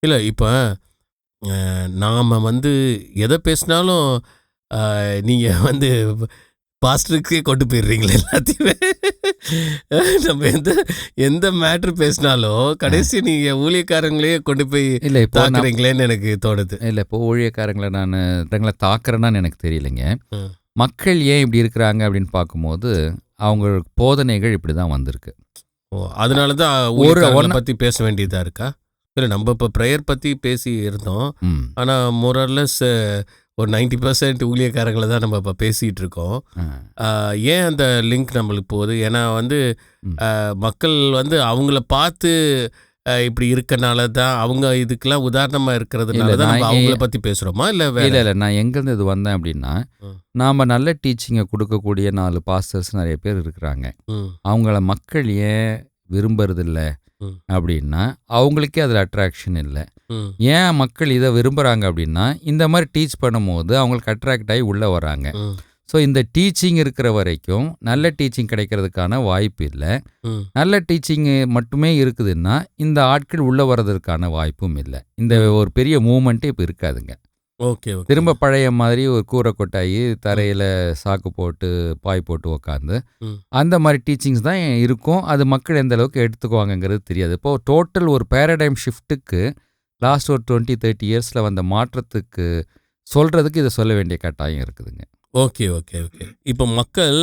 இல்ல இப்ப நாம வந்து எத பேசினாலும் நீங்க வந்து பாஸ்டருக்கே கொண்டு போயிடுறீங்களே எல்லாத்தையுமே. நம்ம எந்த மேட்ரு பேசினாலும் கடைசி நீங்க ஊழியக்காரங்களையே கொண்டு போய் இல்லை இப்போ தாக்குறீங்களேன்னு எனக்கு தோணுது. இல்லை இப்போ ஊழியக்காரங்களை நான் தாக்குறேன்னான்னு எனக்கு தெரியலைங்க. மக்கள் ஏன் இப்படி இருக்கிறாங்க அப்படின்னு பார்க்கும்போது அவங்க போதனைகள் இப்படி தான் வந்திருக்கு. அதனால தான் ஊழியக்காரங்களை பற்றி பேச வேண்டியதாக இருக்கா? இல்லை, நம்ம இப்போ ப்ரேயர் பற்றி பேசி இருந்தோம். ஆனால் மோரர்லெஸ் ஒரு 90% ஊழியக்காரங்களை தான் நம்ம இப்போ பேசிகிட்டு இருக்கோம். ஏன் அந்த லிங்க் நம்மளுக்கு போகுது? ஏன்னா வந்து மக்கள் வந்து அவங்கள பார்த்து இப்படி இருக்கனால தான், அவங்க இதுக்கெல்லாம் உதாரணமாக இருக்கிறதுனால தான் நம்ம அவங்கள பற்றி பேசுகிறோமா? இல்லை இல்லை நான் எங்கேருந்து இது வந்தேன் அப்படின்னா, நாம் நல்ல டீச்சிங்கை கொடுக்கக்கூடிய 4 பாஸ்டர்ஸ் நிறைய பேர் இருக்கிறாங்க. அவங்கள மக்கள் ஏன் விரும்புறதில்லை அப்படின்னா, அவங்களுக்கே அதில் அட்ராக்ஷன் இல்லை. ஏன் மக்கள் இதை விரும்புகிறாங்க அப்படின்னா, இந்த மாதிரி டீச் பண்ணும்போது அவங்களுக்கு அட்ராக்ட் ஆகி உள்ளே வராங்க. ஸோ இந்த டீச்சிங் இருக்கிற வரைக்கும் நல்ல டீச்சிங் கிடைக்கிறதுக்கான வாய்ப்பு இல்லை. நல்ல டீச்சிங் மட்டுமே இருக்குதுன்னா இந்த ஆட்கள் உள்ளே வர்றதுக்கான வாய்ப்பும் இல்லை. இந்த ஒரு பெரிய மூமெண்ட்டே இப்போ இருக்காதுங்க. ஓகே, திரும்ப பழைய மாதிரி ஒரு கூரை கொட்டாயி தரையில் சாக்கு போட்டு பாய் போட்டு உக்காந்து அந்த மாதிரி டீச்சிங்ஸ் தான் இருக்கும். அது மக்கள் எந்த அளவுக்கு எடுத்துக்குவாங்கங்கிறது தெரியாது. இப்போது டோட்டல் ஒரு பேரடைம் ஷிஃப்ட்டுக்கு லாஸ்ட் ஒரு 20-30 இயர்ஸில் வந்த மாற்றத்துக்கு சொல்கிறதுக்கு இதை சொல்ல வேண்டிய கட்டாயம் இருக்குதுங்க. ஓகே. இப்போ மக்கள்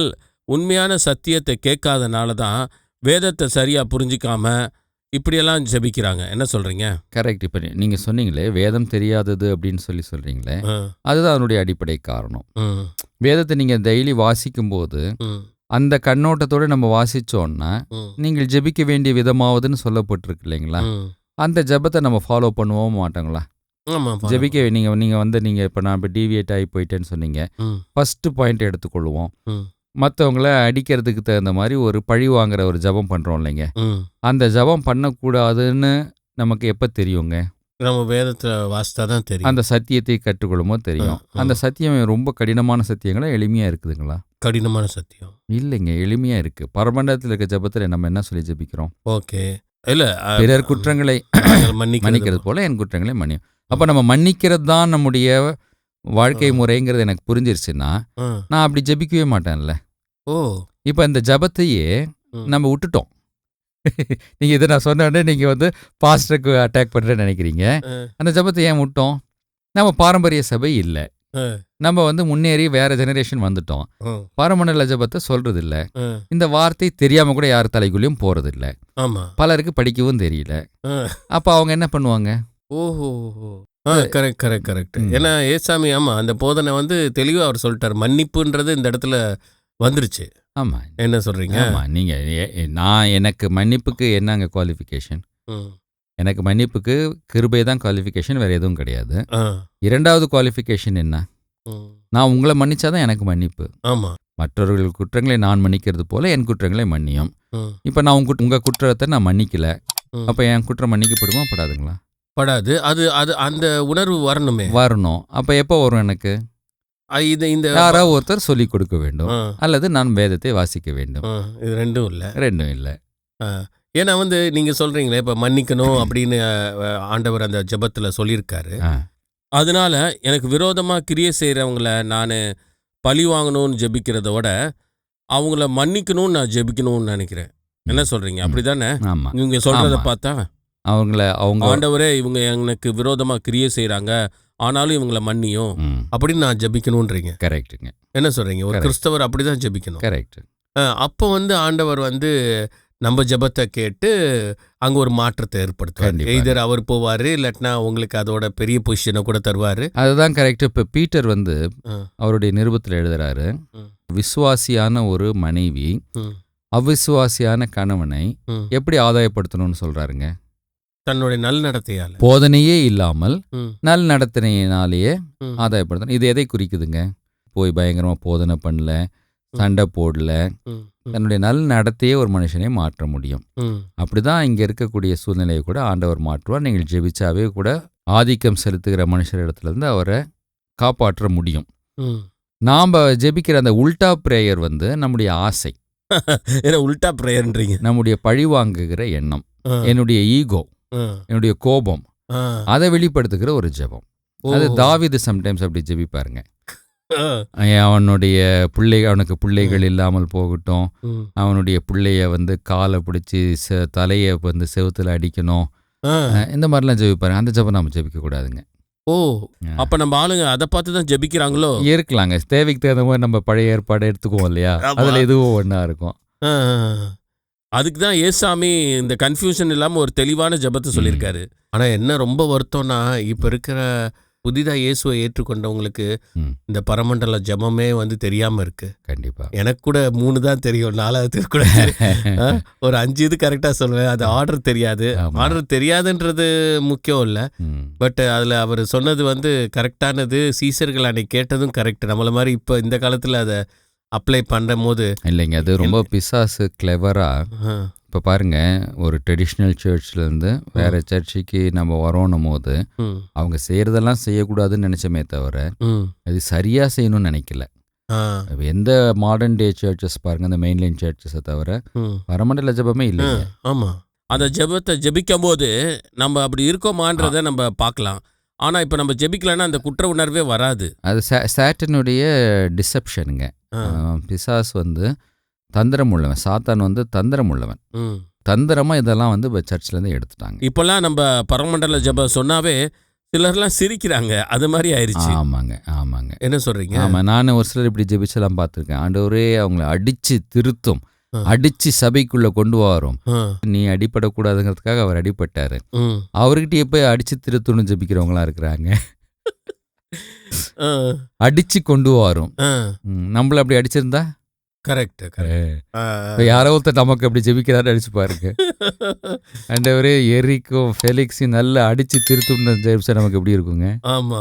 உண்மையான சத்தியத்தை கேட்காதனால தான் வேதத்தை சரியாக புரிஞ்சிக்காம இப்படியெல்லாம் ஜெபிக்கிறாங்க. என்ன சொல்கிறீங்க? கரெக்ட். இப்போ நீங்கள் சொன்னீங்களே வேதம் தெரியாதது அப்படின்னு சொல்கிறீங்களே, அதுதான் அதனுடைய அடிப்படை காரணம். வேதத்தை நீங்கள் டெய்லி வாசிக்கும்போது அந்த கண்ணோட்டத்தோடு நம்ம வாசித்தோன்னா நீங்கள் ஜெபிக்க வேண்டிய விதமாவதுன்னு சொல்லப்பட்டிருக்கு இல்லைங்களா? அந்த ஜெபத்தை நம்ம ஃபாலோ பண்ணுவோம் மாட்டோங்களா? ஜெபிக்க நீங்கள் இப்போ நான் இப்போ டீவியேட் ஆகி போயிட்டேன்னு சொன்னீங்க. ஃபஸ்ட்டு பாயிண்ட் எடுத்துக்கொள்வோம். மற்றவங்கள அடிக்கிறதுக்கு தகுந்த மாதிரி ஒரு பழி வாங்குற ஒரு ஜபம் பண்ணுறோம் இல்லைங்க, அந்த ஜபம் பண்ணக்கூடாதுன்னு நமக்கு எப்போ தெரியுங்க? நம்ம வேதத்தை வாசித்தா தான் தெரியும். அந்த சத்தியத்தை கற்றுக்கொள்ளும்போது தெரியும். அந்த சத்தியம் ரொம்ப கடினமான சத்தியங்களா எளிமையாக இருக்குதுங்களா? கடினமான சத்தியம் இல்லைங்க, எளிமையாக இருக்குது. பரமண்டலத்தில் இருக்க ஜபத்தில் நம்ம என்ன சொல்லி ஜபிக்கிறோம்? ஓகே, இல்லை பிறர் குற்றங்களை மன்னிக்கிறது போல என் குற்றங்களை மன்னியும். அப்போ நம்ம மன்னிக்கிறது தான் நம்முடைய வாழ்க்கை முறைங்கிறது எனக்கு புரிஞ்சிருச்சுன்னா நான் அப்படி ஜபிக்கவே மாட்டேன்ல. இப்போ இந்த ஜபத்தையே நம்ம விட்டுட்டோம். நீங்கள் இதை நான் சொன்னோடனே நீங்கள் வந்து பாஸ்டருக்கு அட்டாக் பண்ணுறேன்னு நினைக்கிறீங்க. அந்த ஜபத்தை ஏன் விட்டோம்? நம்ம பாரம்பரிய சபை இல்லை, நம்ம வந்து முன்னேறி வேற ஜெனரேஷன் வந்துட்டோம். பரமண்டல ஜபத்தை சொல்றது இல்லை. இந்த வார்த்தை தெரியாம கூட யார் தலைக்குள்ளேயும் போறது இல்லை. பலருக்கு படிக்கவும் தெரியல. அப்போ அவங்க என்ன பண்ணுவாங்க? கரெக்ட். ஏன்னா ஏசாமி அந்த போதனை வந்து தெளிவாக அவர் சொல்லிட்டார். மன்னிப்புன்றது இந்த இடத்துல வந்துருச்சு. ஆமாம், என்ன சொல்றீங்க? ஆமாம், நீங்கள் எனக்கு மன்னிப்புக்கு என்னங்க குவாலிஃபிகேஷன்? எனக்கு மன்னிப்புக்கு கிருபை தான் குவாலிஃபிகேஷன், வேற எதுவும் கிடையாது. இரண்டாவது குவாலிஃபிகேஷன் என்ன? நான் உங்களை மன்னிச்சாதான் எனக்கு மன்னிப்பு. மற்றவர்கள் குற்றங்களை நான் மன்னிக்கிறது போல என் குற்றங்களை மன்னியும். இப்போ நான் உங்க குற்றத்தை நான் மன்னிக்கல, அப்போ என் குற்றம் மன்னிக்கப்படுமா படாதுங்களா? படாது. அது அது அந்த உணர்வு வரணும். அப்போ எப்போ வரும் எனக்கு? யாராவது ஒருத்தர் சொல்லிக் கொடுக்க வேண்டும், அல்லது நான் வேதத்தை வாசிக்க வேண்டும். இது ரெண்டும் இல்லை. ஏன்னா வந்து நீங்க சொல்றீங்களே இப்போ மன்னிக்கணும் அப்படின்னு ஆண்டவர் அந்த ஜெபத்தில் சொல்லியிருக்காரு. அதனால எனக்கு விரோதமாக கிரியை செய்கிறவங்கள நான் பழி வாங்கணும்னு ஜெபிக்கிறத விட அவங்கள மன்னிக்கணும்னு நான் ஜெபிக்கணும்னு நினைக்கிறேன். என்ன சொல்றீங்க? அப்படிதானே? நீங்க சொல்றத பார்த்தா அவங்க ஆண்டவரே இவங்க எனக்கு விரோதமாக கிரியை செய்கிறாங்க, ஆனாலும் இவங்களை மன்னியும் அப்படின்னு நான் ஜெபிக்கணும்ன்றீங்க. கரெக்டுங்க. என்ன சொல்றீங்க? ஒரு கிறிஸ்தவர் அப்படிதான் ஜெபிக்கணும். கரெக்ட். அப்போ வந்து ஆண்டவர் வந்து நம்ம ஜெபத்தை கேட்டு அங்கே ஒரு மாற்றத்தை ஏற்படுத்துவார். எய்தர் அவர் போவார், இல்லாட்டினா உங்களுக்கு அதோட பெரிய பொசிஷனை கூட தருவார். அதுதான் கரெக்ட். இப்போ பீட்டர் வந்து அவருடைய நிருபத்தில் எழுதுறாரு, விசுவாசியான ஒரு மனைவி அவிசுவாசியான கணவனை எப்படி ஆதாயப்படுத்தணும்னு சொல்றாருங்க. தன்னுடைய நல் நடத்தையால், போதனையே இல்லாமல் நல் நடத்தினாலேயே ஆதாயப்படுத்தணும். இது எதை குறிக்குதுங்க? போய் பயங்கரமாக போதனை பண்ணல, சண்டை போடல, தன்னுடைய நல் நடத்தையே ஒரு மனுஷனை மாற்ற முடியும். அப்படிதான் இங்கே இருக்கக்கூடிய சூழ்நிலையை கூட ஆண்டவர் மாற்றுவார். நீங்கள் ஜெபிச்சாவே கூட ஆதிக்கம் செலுத்துகிற மனுஷரிடத்துலேருந்து அவரை காப்பாற்ற முடியும். நாம் ஜெபிக்கிற அந்த உல்டா பிரேயர் வந்து நம்முடைய ஆசை. உல்டா பிரேயர்ன்றீங்க? நம்முடைய பழி வாங்குகிற எண்ணம், என்னுடைய ஈகோ, என்னுடைய கோபம், அதை வெளிப்படுத்துகிற ஒரு ஜெபம். அது தாவீது சம்டைம்ஸ் அப்படி ஜெபிப்பாருங்க. அவனுடைய அவனுக்கு பிள்ளைகள் இல்லாமல் போகட்டும், அவனுடைய பிள்ளைய வந்து காலை பிடிச்சி தலையை வந்து செவுத்துல அடிக்கணும், இந்த மாதிரிலாம் ஜெபிப்பாருங்க. அந்த ஜெபம் நம்ம ஜெபிக்க கூடாதுங்க. ஓ, அப்ப நம்ம ஆளுங்க அதை பார்த்து தான் ஜெபிக்கிறாங்களோ? இருக்கலாங்க, தேவைக்கு தகுந்த மாதிரி நம்ம பழைய ஏற்பாடு எடுத்துக்குவோம் இல்லையா, அதுல இதுவும் ஒன்றா இருக்கும். அதுக்கு தான் ஏசாமி இந்த கன்ஃபியூஷன் இல்லாமல் ஒரு தெளிவான ஜெபத்தை சொல்லியிருக்காரு. ஆனால் என்ன ரொம்ப வருத்தம்னா, இப்போ இருக்கிற புதிதாக இயேசுவை ஏற்றுக்கொண்டவங்களுக்கு இந்த பரமண்டல ஜெபமே வந்து தெரியாமல் இருக்கு. கண்டிப்பாக எனக்கு கூட 3 தான் தெரியும், 4வது கூட ஒரு 5 இது கரெக்டாக சொல்லுவேன். அது ஆர்டர் தெரியாது. ஆர்டர் தெரியாதுன்றது முக்கியம் இல்லை, பட் அதில் அவர் சொன்னது வந்து கரெக்டானது. சீசர்கள் அன்னைக்கு கேட்டதும் கரெக்ட். நம்மள மாதிரி இப்போ இந்த காலத்தில் அதை அப்ளை பண்ணுற போது இல்லைங்க, அது ரொம்ப பிசாசு கிளவராக. இப்போ பாருங்க, ஒரு ட்ரெடிஷ்னல் சர்ச்லேருந்து வேற சர்ச்சுக்கு நம்ம வரோன்னும் போது அவங்க செய்யறதெல்லாம் செய்யக்கூடாதுன்னு நினைச்சமே தவிர அது சரியா செய்யணும்னு நினைக்கல. எந்த மாடர்ன் டே சர்ச்சஸ் பாருங்க, அந்த மெயின்லைன் சர்ச்சஸை தவிர பரமண்டல ஜெபமே இல்லை. ஆமா, அந்த ஜெபத்தை ஜெபிக்கும் போது நம்ம அப்படி இருக்கோமான்றதை நம்ம பார்க்கலாம். ஆனால் இப்போ நம்ம ஜெபிக்கலன்னா அந்த குற்ற உணர்வே வராது. அது சாட்டனுடைய டிசெப்ஷனுங்க. பிசாஸ் வந்து தந்திரம் உள்ளவன், சாத்தான் வந்து தந்திரம் உள்ளவன். தந்திரமாக இதெல்லாம் வந்து சர்ச்சிலேருந்து எடுத்துட்டாங்க. இப்போல்லாம் நம்ம பரமண்டல ஜெபம் சொன்னாவே சிலர்லாம் சிரிக்கிறாங்க, அது மாதிரி ஆயிடுச்சு. ஆமாங்க ஆமாங்க, என்ன சொல்கிறீங்க? ஆமாம், நான் ஒரு சிலர் இப்படி ஜெபிச்செல்லாம் பார்த்துருக்கேன். ஆண்டவரே அவங்கள அடித்து திருத்தும், அடிச்சு சபைக்குள்ள கொண்டு வரும். நீ அடிப்படக்கூடாதுங்கிறதுக்காக அவர் அடிபட்டாரு. அவர்கிட்ட போய் அடிச்சு திருத்தணும் ஜெபிக்கிறவங்களா இருக்கிறாங்க. அடிச்சு கொண்டு வரும். நம்மள அப்படி அடிச்சிருந்தா கரெக்ட். யாரோ ஒருத்தர் நமக்கு அப்படி ஜெபிக்கிறாரு, அடிச்சு பாருங்க. ஆண்டவரே எரிக்கும் ஃபெலிக்ஸையும் நல்லா அடிச்சு திருத்தணும் ஜெபிச்சா நமக்கு எப்படி இருக்குங்க? ஆமா,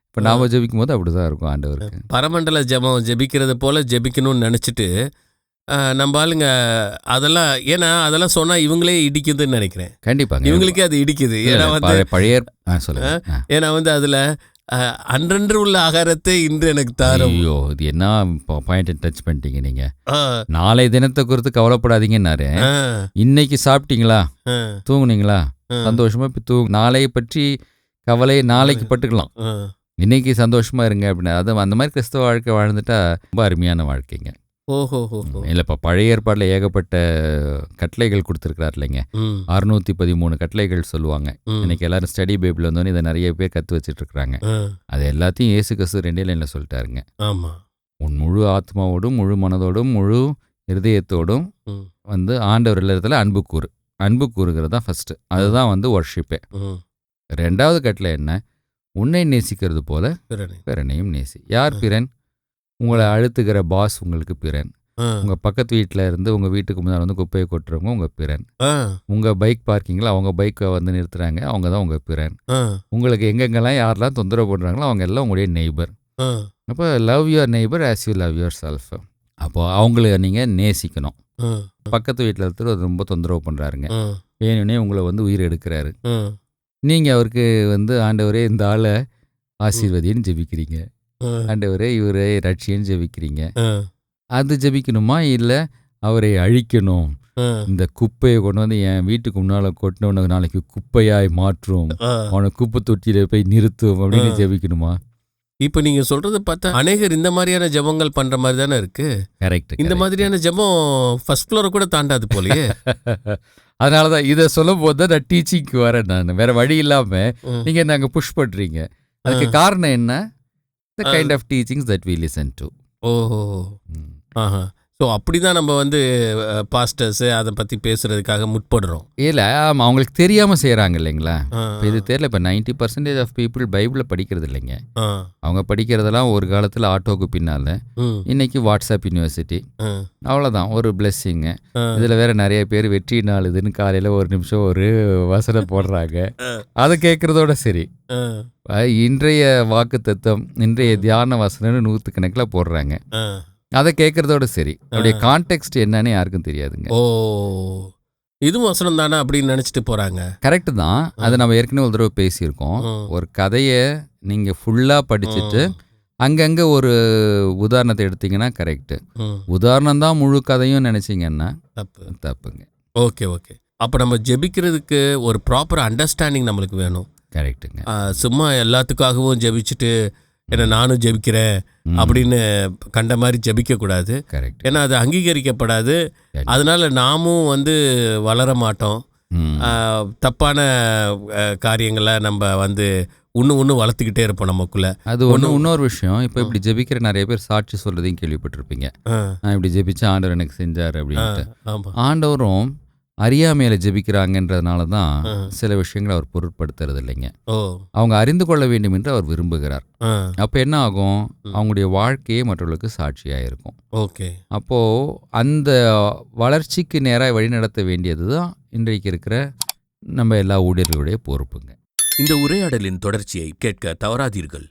இப்போ நாம ஜெபிக்கும் போது அப்படிதான் இருக்கும். ஆண்டவருக்கு பரமண்டல ஜெபம் ஜெபிக்கிறது போல ஜெபிக்கணும்னு நினைச்சிட்டு நம்ம ஆளுங்க அதெல்லாம், ஏன்னா அதெல்லாம் சொன்னா இவங்களே இடிக்குதுன்னு நினைக்கிறேன். கண்டிப்பாங்க, இவங்களுக்கே அது இடிக்குது. ஏன்னா வந்து பழைய ஏன்னா வந்து அதுல அன்றன்று உள்ள ஆகாரத்தை இன்று எனக்கு தாரும். ஐயோ, இது என்ன பாயிண்ட் டச் பண்ணிட்டீங்க நீங்க. நாளை தினத்தை குறித்து கவலைப்படாதீங்கன்னாரு. இன்னைக்கு சாப்பிட்டீங்களா, தூங்குனீங்களா, சந்தோஷமா நாளையை பற்றி கவலை நாளைக்கு பட்டுக்கலாம், இன்னைக்கு சந்தோஷமா இருங்க அப்படின்னு. அது அந்த மாதிரி கிறிஸ்தவ வாழ்க்கை வாழ்ந்துட்டா ரொம்ப அருமையான வாழ்க்கைங்க. ஓஹோ, இல்லைப்பா, பழைய ஏற்பாட்டில் ஏகப்பட்ட கட்டளைகள் கொடுத்துருக்கிறார் இல்லைங்க. 613 கட்டளைகள் சொல்லுவாங்க. இன்னைக்கு எல்லாரும் ஸ்டடி பைபிள் வந்தோன்னு இதை நிறைய பேர் கற்று வச்சுட்டு இருக்கிறாங்க. அது எல்லாத்தையும் இயேசு கிறிஸ்து 2 லைன்ல சொல்லிட்டாருங்க. உன் முழு ஆத்மாவோடும் முழு மனதோடும் முழு இருதயத்தோடும் வந்து ஆண்டவர் இல்லத்துல அன்பு கூறு. அன்பு கூறுகிறது தான் ஃபர்ஸ்ட். அதுதான் வந்து வர்ஷிப்பே. 2வது கட்டளை என்ன? உன்னை நேசிக்கிறது போல பிறனையும் நேசி. யார் பிறன்? உங்களை அழுத்துகிற பாஸ் உங்களுக்கு பிறன். உங்க பக்கத்து வீட்டில் இருந்து உங்க வீட்டுக்கு முன்னாடி வந்து குப்பையை கொட்டுறவங்க உங்க பிறன். உங்க பைக் பார்க்கிங்ல அவங்க பைக்கை வந்து நிறுத்துறாங்க, அவங்க தான் உங்க பிறன். உங்களுக்கு எங்கெங்கெல்லாம் யாரெல்லாம் தொந்தரவு பண்றாங்களோ அவங்க எல்லாம் உங்களுடைய நெய்பர். அப்போ love your neighbour as you love your self. அப்போ அவங்கள நீங்க நேசிக்கணும். பக்கத்து வீட்டில் ஒருத்தர் ரொம்ப தொந்தரவு பண்றாருங்க, வேணும்னே உங்களை வந்து உயிர் எடுக்கிறாரு. நீங்க அவருக்கு வந்து ஆண்டவரே இந்த ஆளை ஆசீர்வதின்னு ஜெபிக்கிறீங்க, ஆண்டவரே இவரை ரட்சியன்னு ஜெபிக்கிறீங்க. அது ஜெபிக்கணுமா, இல்லை அவரை அழிக்கணும், இந்த குப்பையை கொண்டு வந்து என் வீட்டுக்கு முன்னால கொட்டினவன நாளைக்கு குப்பையாய் மாற்றும், அவனை குப்பை தொட்டியில போய் நிறுத்தும் அப்படின்னு ஜெபிக்கணுமா? இப்போ நீங்க சொல்றது பார்த்தா அநேகர் இந்த மாதிரியான ஜெபங்கள் பண்ற மாதிரி தானே இருக்கு. கரெக்ட். இந்த மாதிரியான ஜெபம் ஃபர்ஸ்ட் ஃப்ளோரை கூட தாண்டாது போலயே. அதனாலதான் இதை சொல்லும் போது தான் நான் டீச்சிங்க்கு வரேன். நான் வேற வழி இல்லாம நீங்க நாங்க புஷ் பண்றீங்க. அதுக்கு காரணம் என்ன? The kind of teachings that we listen to. ஓஹோ, ஸோ அப்படி தான் நம்ம வந்து பாஸ்டர்ஸு அதை பற்றி பேசுகிறதுக்காக முற்படுறோம். இல்லை, ஆமாம், அவங்களுக்கு தெரியாமல் செய்கிறாங்க இல்லைங்களா. இப்போ இது தெரியல. இப்போ 90% ஆஃப் பீப்புள் பைபிளை படிக்கிறது இல்லைங்க. அவங்க படிக்கிறதெல்லாம் ஒரு காலத்தில் ஆட்டோக்கு பின்னால், இன்னைக்கு வாட்ஸ்அப் யூனிவர்சிட்டி, அவ்வளோதான், ஒரு பிளெஸ்ஸிங்கு. இதில் வேற நிறைய பேர் வெற்றி நாள் இதுன்னு காலையில் ஒரு நிமிஷம் ஒரு வசனம் போடுறாங்க, அதை கேட்குறதோட சரி. இன்றைய வாக்கு தத்துவம், இன்றைய தியான வசனம்னு 100 கணக்கில் போடுறாங்க, அதை கேட்கறதோட சரி. அவருடைய கான்டெக்ஸ்ட் என்னன்னு யாருக்கும் தெரியாதுங்க. ஓ, இதுவும் வசனம் தானே அப்படின்னு நினச்சிட்டு போகிறாங்க. கரெக்டு தான். அதை நம்ம ஏற்கனவே ஒரு தடவை பேசியிருக்கோம். ஒரு கதையை நீங்கள் ஃபுல்லாக படிச்சுட்டு அங்கங்கே ஒரு உதாரணத்தை எடுத்தீங்கன்னா கரெக்டு. உதாரணம் தான் முழு கதையும் நினச்சிங்கன்னா தப்புங்க. ஓகே. அப்போ நம்ம ஜெபிக்கிறதுக்கு ஒரு ப்ராப்பர் அண்டர்ஸ்டாண்டிங் நம்மளுக்கு வேணும். கரெக்டுங்க. சும்மா எல்லாத்துக்காகவும் ஜெபிச்சுட்டு ஏன்னா நானும் ஜெபிக்கிறேன் அப்படின்னு கண்ட மாதிரி ஜெபிக்கக்கூடாது. கரெக்ட். ஏன்னா அது அங்கீகரிக்கப்படாது. அதனால நாமும் வந்து வளர மாட்டோம். தப்பான காரியங்களை நம்ம வந்து இன்னும் வளர்த்துக்கிட்டே இருப்போம் நமக்குள்ள. அது இன்னொரு விஷயம். இப்போ இப்படி ஜெபிக்கிற நிறைய பேர் சாட்சி சொல்றதையும் கேள்விப்பட்டிருப்பீங்க. நான் இப்படி ஜெபிச்சா ஆண்டவர் எனக்கு செஞ்சார் அப்படின்ட்டு. ஆண்டவரும் அறியாமையில ஜெபிக்கிறாங்கன்றதுனால தான் சில விஷயங்களை அவர் பொருட்படுத்துறது இல்லைங்க. அவங்க அறிந்து கொள்ள வேண்டும் என்று அவர் விரும்புகிறார். அப்போ என்ன ஆகும், அவங்களுடைய வாழ்க்கையே மற்றவர்களுக்கு சாட்சியாக இருக்கும். ஓகே. அப்போ அந்த வளர்ச்சிக்கு நேராக வழிநடத்த வேண்டியது தான் இன்றைக்கு இருக்கிற நம்ம எல்லா ஊழியர்களுடைய பொறுப்புங்க. இந்த உரையாடலின் தொடர்ச்சியை கேட்க தவறாதீர்கள்.